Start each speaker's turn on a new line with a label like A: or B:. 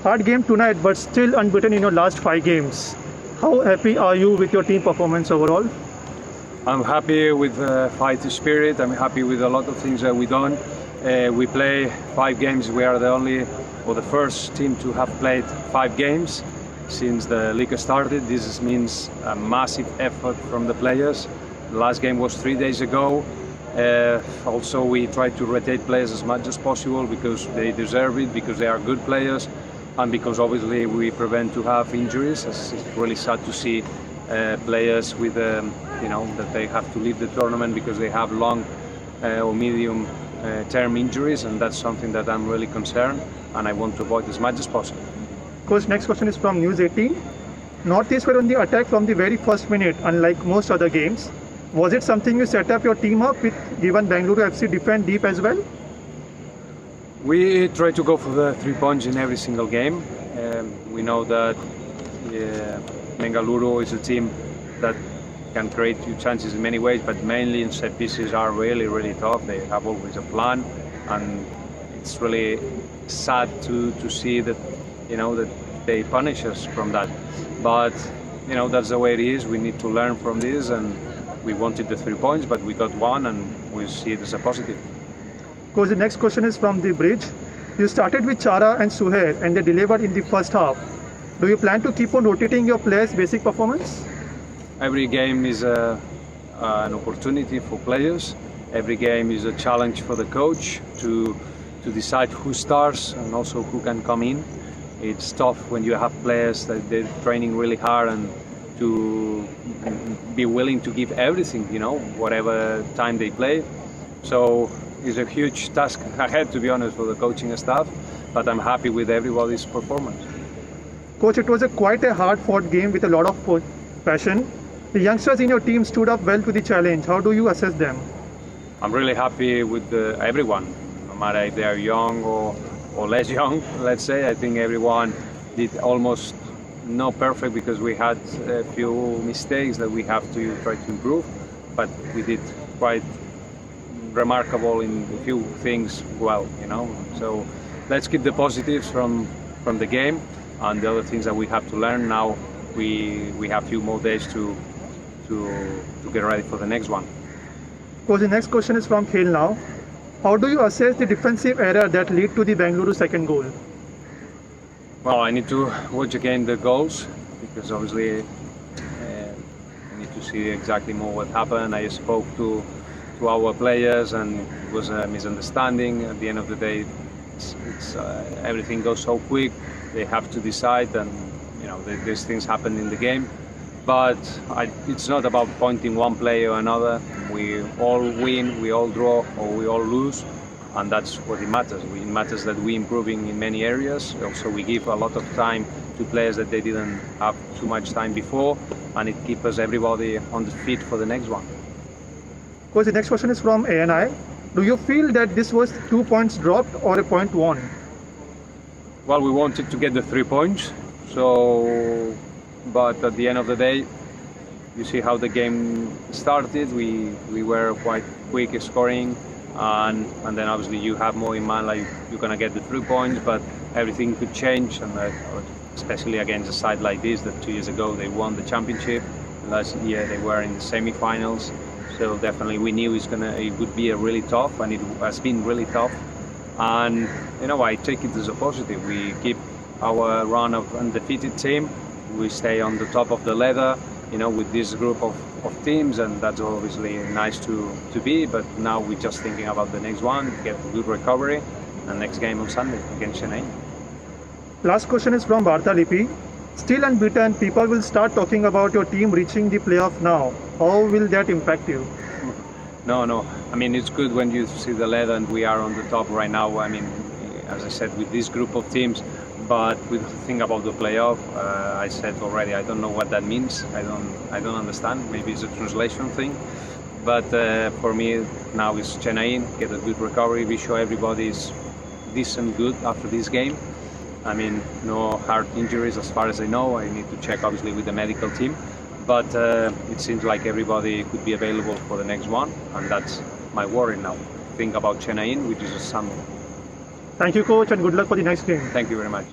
A: Hard game tonight, but still unbeaten in your last 5 games. How happy are you with your team performance overall?
B: I'm happy with the fight spirit. I'm happy with a lot of things that we done. We play 5 games. We are the only or the first team to have played 5 games since the league started. This means a massive effort from the players. The last game was 3 days ago. Also, we try to rotate players as much as possible because they deserve it, because they are good players, and because obviously we prevent to have injuries. It's really sad to see players with, that they have to leave the tournament because they have long or medium term injuries, and that's something that I'm really concerned and I want to avoid as much as possible.
A: Coach, next question is from News 18. Northeast were on the attack from the very first minute, unlike most other games. Was it something you set up your team up with, given Bengaluru FC defend deep as well?
B: We try to go for the 3 points in every single game. We know that Bengaluru is a team that can create few chances in many ways, but mainly in set pieces are really, really tough. They have always a plan, and it's really sad to see that, that they punish us from that. But, that's the way it is. We need to learn from this, and we wanted the 3 points, but we got 1, and we see it as a positive.
A: Coach, the next question is from the bridge. You started with Chara and Suhair, and they delivered in the first half. Do you plan to keep on rotating your players' basic performance?
B: Every game is an opportunity for players. Every game is a challenge for the coach to decide who starts and also who can come in. It's tough when you have players that they're training really hard and to be willing to give everything, whatever time they play. So it's a huge task ahead, to be honest, for the coaching staff, but I'm happy with everybody's performance.
A: Coach, it was quite a hard-fought game with a lot of passion. The youngsters in your team stood up well to the challenge. How do you assess them?
B: I'm really happy with everyone, no matter if they are young or less young, let's say. I think everyone did almost not perfect because we had a few mistakes that we have to try to improve, but we did quite remarkable in a few things well, So let's keep the positives from the game, and the other things that we have to learn now. We have a few more days to get ready for the next one.
A: Coach, the next question is from Khel Now. How do you assess the defensive error that led to the Bengaluru second goal?
B: Well, I need to watch again the goals because obviously I need to see exactly more what happened. I spoke to our players and it was a misunderstanding. At the end of the day, everything goes so quick. They have to decide, and these things happen in the game. But it's not about pointing one player or another. We all win, we all draw, or we all lose. And that's what it matters. It matters that we're improving in many areas. Also, we give a lot of time to players that they didn't have too much time before, and it keeps us everybody on the feet for the next one.
A: Coach, the next question is from ANI. Do you feel that this was 2 points dropped or a point won?
B: Well, we wanted to get the 3 points. But at the end of the day, you see how the game started. We were quite quick scoring. And then obviously you have more in mind, like you're gonna get the 3 points, but everything could change, and especially against a side like this that 2 years ago they won the championship. Last year they were in the semi-finals, so definitely we knew it would be a really tough, and it has been really tough. And I take it as a positive. We keep our run of undefeated team. We stay on the top of the ladder, with this group of teams, and that's obviously nice to be. But now we're just thinking about the next one, get a good recovery, and next game on Sunday against Chennai.
A: Last question is from Bharta Lipi. Still unbeaten, people will start talking about your team reaching the playoff now. How will that impact you?
B: No. I mean, it's good when you see the ladder and we are on the top right now. I mean, as I said, with this group of teams. But with the thing about the playoff, I said already, I don't know what that means. I don't understand. Maybe it's a translation thing. But for me now it's Chennai, get a good recovery. We show everybody is decent good after this game. I mean, no heart injuries as far as I know. I need to check obviously with the medical team. But it seems like everybody could be available for the next one, and that's my worry now. Think about Chennai, which is a Sunday.
A: Thank you, coach, and good luck for the next game.
B: Thank you very much.